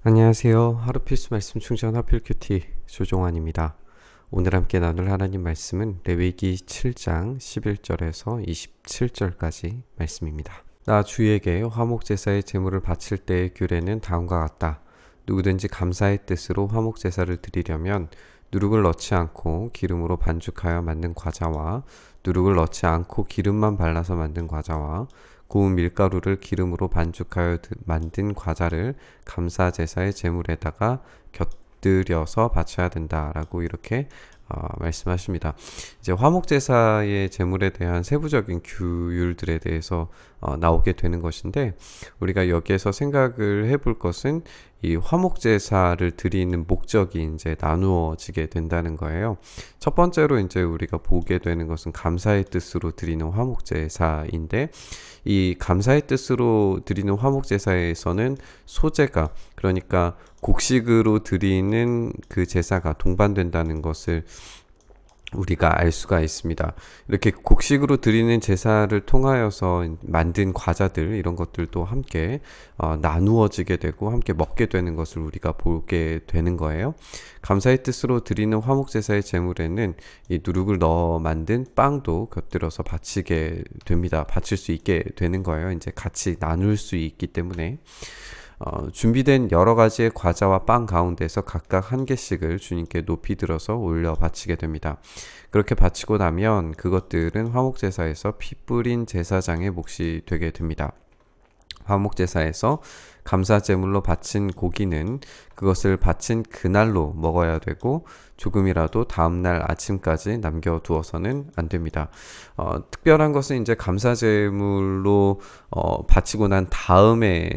안녕하세요. 하루 필수 말씀 충전 하필 큐티 조종환입니다. 오늘 함께 나눌 하나님 말씀은 레위기 7장 11절에서 27절까지 말씀입니다. 나 주에게 화목제사의 제물을 바칠 때의 규례는 다음과 같다. 누구든지 감사의 뜻으로 화목제사를 드리려면 누룩을 넣지 않고 기름으로 반죽하여 만든 과자와 누룩을 넣지 않고 기름만 발라서 만든 과자와 고운 밀가루를 기름으로 반죽하여 만든 과자를 감사제사의 제물에다가 곁들여서 바쳐야 된다라고 이렇게 말씀하십니다. 이제 화목제사의 제물에 대한 세부적인 규율들에 대해서 나오게 되는 것인데, 우리가 여기에서 생각을 해볼 것은 이 화목제사를 드리는 목적이 이제 나누어지게 된다는 거예요. 첫 번째로 이제 우리가 보게 되는 것은 감사의 뜻으로 드리는 화목제사인데, 이 감사의 뜻으로 드리는 화목제사에서는 소제가, 그러니까 곡식으로 드리는 그 제사가 동반된다는 것을 우리가 알 수가 있습니다. 이렇게 곡식으로 드리는 제사를 통하여서 만든 과자들, 이런 것들도 함께 나누어지게 되고 함께 먹게 되는 것을 우리가 보게 되는 거예요. 감사의 뜻으로 드리는 화목제사의 제물에는 이 누룩을 넣어 만든 빵도 곁들여서 바치게 됩니다. 바칠 수 있게 되는 거예요. 이제 같이 나눌 수 있기 때문에. 준비된 여러 가지의 과자와 빵 가운데서 각각 한 개씩을 주님께 높이 들어서 올려 바치게 됩니다. 그렇게 바치고 나면 그것들은 화목제사에서 피 뿌린 제사장의 몫이 되게 됩니다. 화목제사에서 감사제물로 바친 고기는 그것을 바친 그날로 먹어야 되고, 조금이라도 다음날 아침까지 남겨두어서는 안 됩니다. 특별한 것은 이제 감사제물로 바치고 난 다음에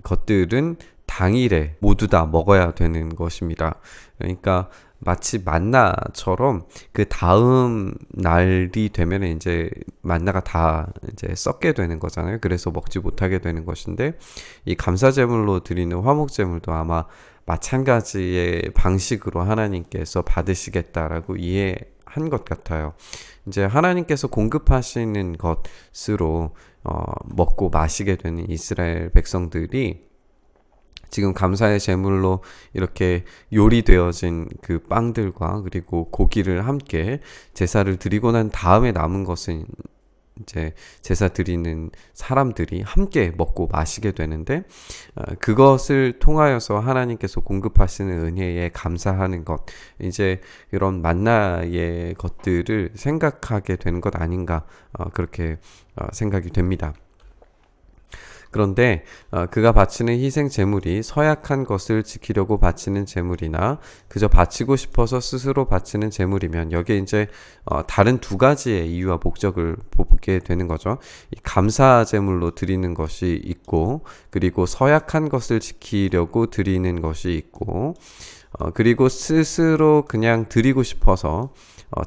것들은 당일에 모두 다 먹어야 되는 것입니다. 그러니까 마치 만나처럼 그 다음 날이 되면 이제 만나가 다 이제 썩게 되는 거잖아요. 그래서 먹지 못하게 되는 것인데, 이 감사제물로 드리는 화목제물도 아마 마찬가지의 방식으로 하나님께서 받으시겠다라고 이해한 것 같아요. 이제 하나님께서 공급하시는 것으로 먹고 마시게 되는 이스라엘 백성들이 지금 감사의 제물로 이렇게 요리되어진 그 빵들과 그리고 고기를 함께 제사를 드리고 난 다음에 남은 것은 이제 제사 드리는 사람들이 함께 먹고 마시게 되는데, 그것을 통하여서 하나님께서 공급하시는 은혜에 감사하는 것, 이제 이런 만나의 것들을 생각하게 되는 것 아닌가, 그렇게 생각이 됩니다. 그런데 그가 바치는 희생 제물이 서약한 것을 지키려고 바치는 제물이나 그저 바치고 싶어서 스스로 바치는 제물이면, 여기에 이제 다른 두 가지의 이유와 목적을 보게 되는 거죠. 이 감사 제물로 드리는 것이 있고, 그리고 서약한 것을 지키려고 드리는 것이 있고, 그리고 스스로 그냥 드리고 싶어서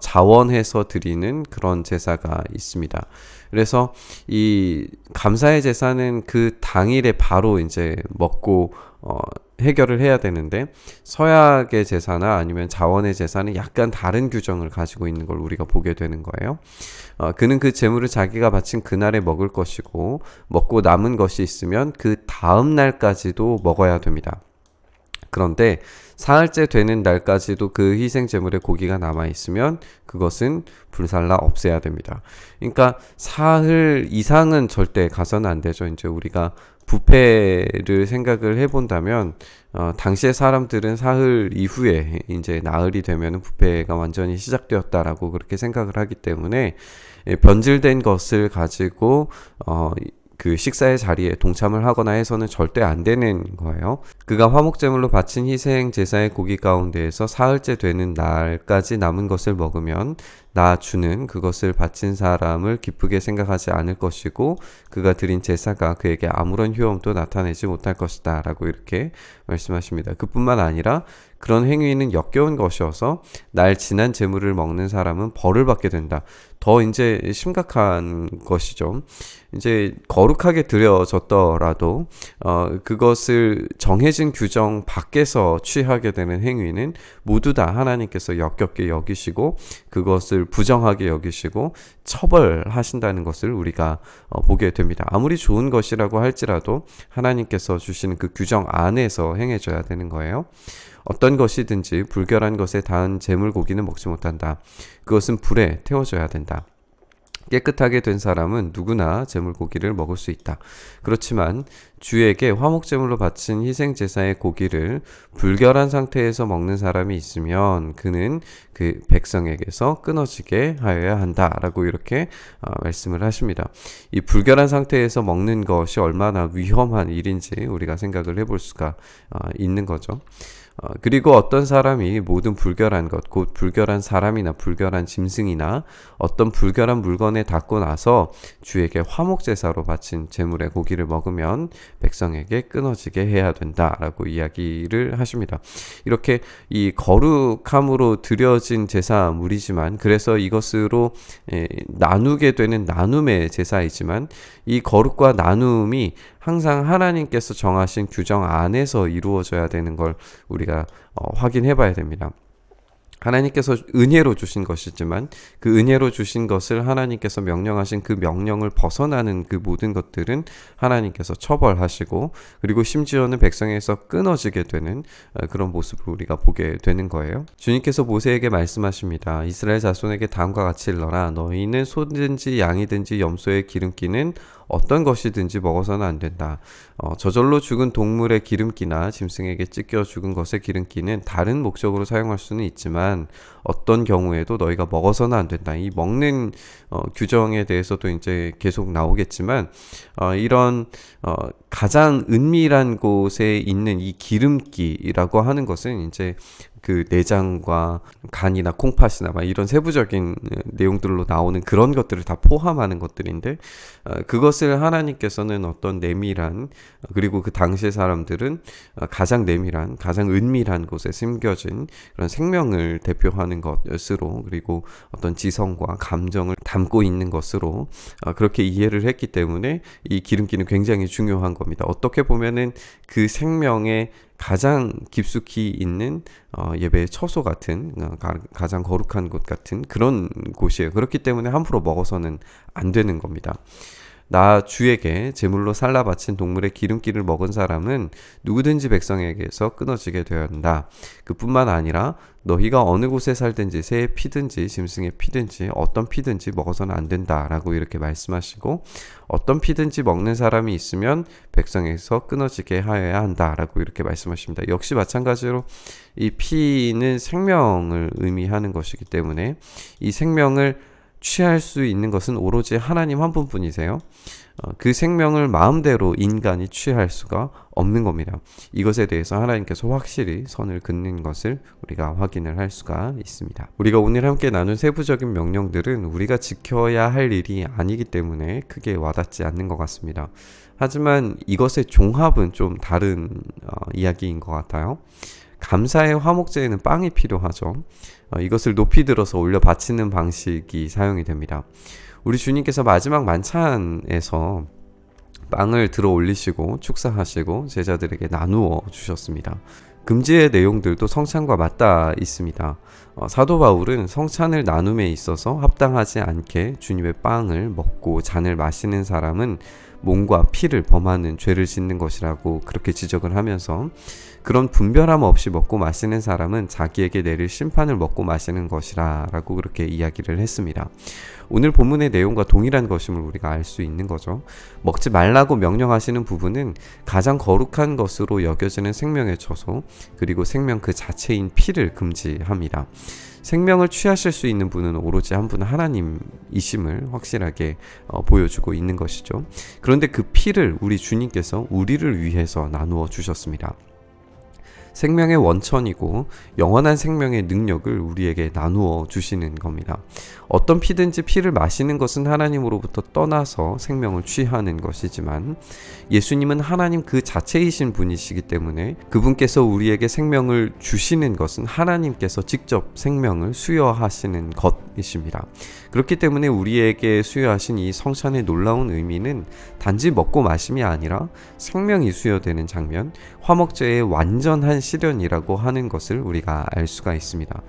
자원해서 드리는 그런 제사가 있습니다. 그래서 이 감사의 제사는 그 당일에 바로 이제 먹고 해결을 해야 되는데, 서약의 제사나 아니면 자원의 제사는 약간 다른 규정을 가지고 있는 걸 우리가 보게 되는 거예요. 그는 그 제물을 자기가 바친 그날에 먹을 것이고, 먹고 남은 것이 있으면 그 다음 날까지도 먹어야 됩니다. 그런데 사흘째 되는 날까지도 그 희생 제물에 고기가 남아 있으면 그것은 불살라 없애야 됩니다. 그러니까 사흘 이상은 절대 가서는 안 되죠. 이제 우리가 부패를 생각을 해본다면, 당시의 사람들은 사흘 이후에 이제 나흘이 되면 부패가 완전히 시작되었다라고 그렇게 생각을 하기 때문에, 변질된 것을 가지고 그 식사의 자리에 동참을 하거나 해서는 절대 안 되는 거예요. 그가 화목제물로 바친 희생 제사의 고기 가운데에서 사흘째 되는 날까지 남은 것을 먹으면 나 주는 그것을 바친 사람을 기쁘게 생각하지 않을 것이고, 그가 드린 제사가 그에게 아무런 효험도 나타내지 못할 것이다 라고 이렇게 말씀하십니다. 그뿐만 아니라 그런 행위는 역겨운 것이어서 날 지난 제물을 먹는 사람은 벌을 받게 된다. 더 이제 심각한 것이죠. 이제 거룩하게 드려졌더라도 그것을 정해진 규정 밖에서 취하게 되는 행위는 모두 다 하나님께서 역겹게 여기시고 그것을 그것을 부정하게 여기시고 처벌하신다는 것을 우리가 보게 됩니다. 아무리 좋은 것이라고 할지라도 하나님께서 주시는 그 규정 안에서 행해져야 되는 거예요. 어떤 것이든지 불결한 것에 닿은 제물 고기는 먹지 못한다. 그것은 불에 태워져야 된다. 깨끗하게 된 사람은 누구나 제물 고기를 먹을 수 있다. 그렇지만 주에게 화목제물로 바친 희생제사의 고기를 불결한 상태에서 먹는 사람이 있으면 그는 그 백성에게서 끊어지게 하여야 한다라고 이렇게 말씀을 하십니다. 이 불결한 상태에서 먹는 것이 얼마나 위험한 일인지 우리가 생각을 해볼 수가 있는 거죠. 그리고 어떤 사람이 모든 불결한 것, 곧 불결한 사람이나 불결한 짐승이나 어떤 불결한 물건에 닿고 나서 주에게 화목제사로 바친 제물의 고기를 먹으면 백성에게 끊어지게 해야 된다라고 이야기를 하십니다. 이렇게 이 거룩함으로 드려진 제사물이지만, 그래서 이것으로 나누게 되는 나눔의 제사이지만, 이 거룩과 나눔이 항상 하나님께서 정하신 규정 안에서 이루어져야 되는 걸 우리가 확인해 봐야 됩니다. 하나님께서 은혜로 주신 것이지만 그 은혜로 주신 것을 하나님께서 명령하신 그 명령을 벗어나는 그 모든 것들은 하나님께서 처벌하시고, 그리고 심지어는 백성에서 끊어지게 되는 그런 모습을 우리가 보게 되는 거예요. 주님께서 모세에게 말씀하십니다. 이스라엘 자손에게 다음과 같이 일러라. 너희는 소든지 양이든지 염소의 기름기는 어떤 것이든지 먹어서는 안 된다. 저절로 죽은 동물의 기름기나 짐승에게 찢겨 죽은 것의 기름기는 다른 목적으로 사용할 수는 있지만 어떤 경우에도 너희가 먹어서는 안 된다. 이 먹는 규정에 대해서도 이제 계속 나오겠지만 이런 가장 은밀한 곳에 있는 이 기름기라고 하는 것은 이제 그 내장과 간이나 콩팥이나 막 이런 세부적인 내용들로 나오는 그런 것들을 다 포함하는 것들인데, 그것을 하나님께서는 어떤 내밀한, 그리고 그 당시의 사람들은 가장 내밀한, 가장 은밀한 곳에 숨겨진 그런 생명을 대표하는 것으로, 그리고 어떤 지성과 감정을 담고 있는 것으로 그렇게 이해를 했기 때문에 이 기름기는 굉장히 중요한 겁니다. 어떻게 보면은 그 생명의 가장 깊숙이 있는 예배의 처소 같은, 가장 거룩한 곳 같은 그런 곳이에요. 그렇기 때문에 함부로 먹어서는 안 되는 겁니다. 나 주에게 제물로 살라 바친 동물의 기름기를 먹은 사람은 누구든지 백성에게서 끊어지게 되어야 한다. 그뿐만 아니라 너희가 어느 곳에 살든지 새의 피든지 짐승의 피든지 어떤 피든지 먹어서는 안 된다라고 이렇게 말씀하시고, 어떤 피든지 먹는 사람이 있으면 백성에게서 끊어지게 하여야 한다라고 이렇게 말씀하십니다. 역시 마찬가지로 이 피는 생명을 의미하는 것이기 때문에 이 생명을 취할 수 있는 것은 오로지 하나님 한 분뿐이세요. 그 생명을 마음대로 인간이 취할 수가 없는 겁니다. 이것에 대해서 하나님께서 확실히 선을 긋는 것을 우리가 확인을 할 수가 있습니다. 우리가 오늘 함께 나눈 세부적인 명령들은 우리가 지켜야 할 일이 아니기 때문에 크게 와닿지 않는 것 같습니다. 하지만 이것의 종합은 좀 다른 이야기인 것 같아요. 감사의 화목제에는 빵이 필요하죠. 이것을 높이 들어서 올려 바치는 방식이 사용이 됩니다. 우리 주님께서 마지막 만찬에서 빵을 들어 올리시고 축사하시고 제자들에게 나누어 주셨습니다. 금지의 내용들도 성찬과 맞닿아 있습니다. 사도 바울은 성찬을 나눔에 있어서 합당하지 않게 주님의 빵을 먹고 잔을 마시는 사람은 몸과 피를 범하는 죄를 짓는 것이라고 그렇게 지적을 하면서, 그런 분별함 없이 먹고 마시는 사람은 자기에게 내릴 심판을 먹고 마시는 것이라 라고 그렇게 이야기를 했습니다. 오늘 본문의 내용과 동일한 것임을 우리가 알 수 있는 거죠. 먹지 말라고 명령하시는 부분은 가장 거룩한 것으로 여겨지는 생명의 처소, 그리고 생명 그 자체인 피를 금지합니다. 생명을 취하실 수 있는 분은 오로지 한 분은 하나님이심을 확실하게 보여주고 있는 것이죠. 그런데 그 피를 우리 주님께서 우리를 위해서 나누어 주셨습니다. 생명의 원천이고 영원한 생명의 능력을 우리에게 나누어 주시는 겁니다. 어떤 피든지 피를 마시는 것은 하나님으로부터 떠나서 생명을 취하는 것이지만, 예수님은 하나님 그 자체이신 분이시기 때문에 그분께서 우리에게 생명을 주시는 것은 하나님께서 직접 생명을 수여하시는 것이십니다. 그렇기 때문에 우리에게 수여하신 이 성찬의 놀라운 의미는 단지 먹고 마심이 아니라 생명이 수여되는 장면, 화목제의 완전한 실현이라고 하는 것을 우리가 알 수가 있습니다.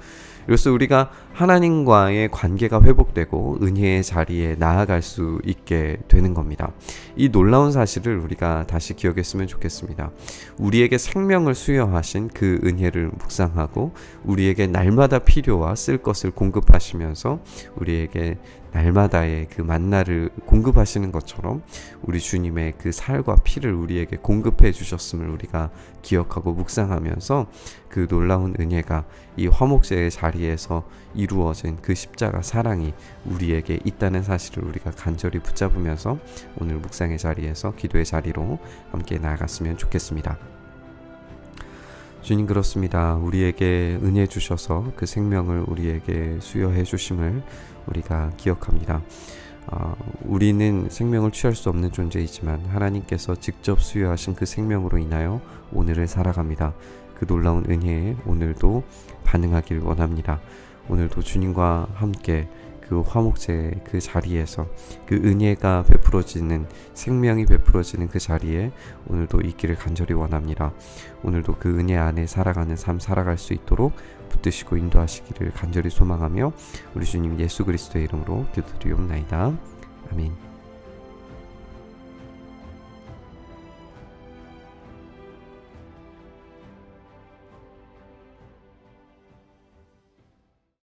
이로써 우리가 하나님과의 관계가 회복되고 은혜의 자리에 나아갈 수 있게 되는 겁니다. 이 놀라운 사실을 우리가 다시 기억했으면 좋겠습니다. 우리에게 생명을 수여하신 그 은혜를 묵상하고 우리에게 날마다 필요와 쓸 것을 공급하시면서 우리에게 날마다의 그 만나를 공급하시는 것처럼 우리 주님의 그 살과 피를 우리에게 공급해 주셨음을 우리가 기억하고 묵상하면서 그 놀라운 은혜가 이 화목제의 자리에서 이루어진 그 십자가 사랑이 우리에게 있다는 사실을 우리가 간절히 붙잡으면서 오늘 묵상의 자리에서 기도의 자리로 함께 나아갔으면 좋겠습니다. 주님, 그렇습니다. 우리에게 은혜 주셔서 그 생명을 우리에게 수여해 주심을 우리가 기억합니다. 우리는 생명을 취할 수 없는 존재이지만 하나님께서 직접 수여하신 그 생명으로 인하여 오늘을 살아갑니다. 그 놀라운 은혜에 오늘도 반응하길 원합니다. 오늘도 주님과 함께 그 화목제 그 자리에서 그 은혜가 베풀어지는, 생명이 베풀어지는 그 자리에 오늘도 있기를 간절히 원합니다. 오늘도 그 은혜 안에 살아가는 삶 살아갈 수 있도록 붙드시고 인도하시기를 간절히 소망하며 우리 주님 예수 그리스도의 이름으로 기도드리옵나이다. 아멘.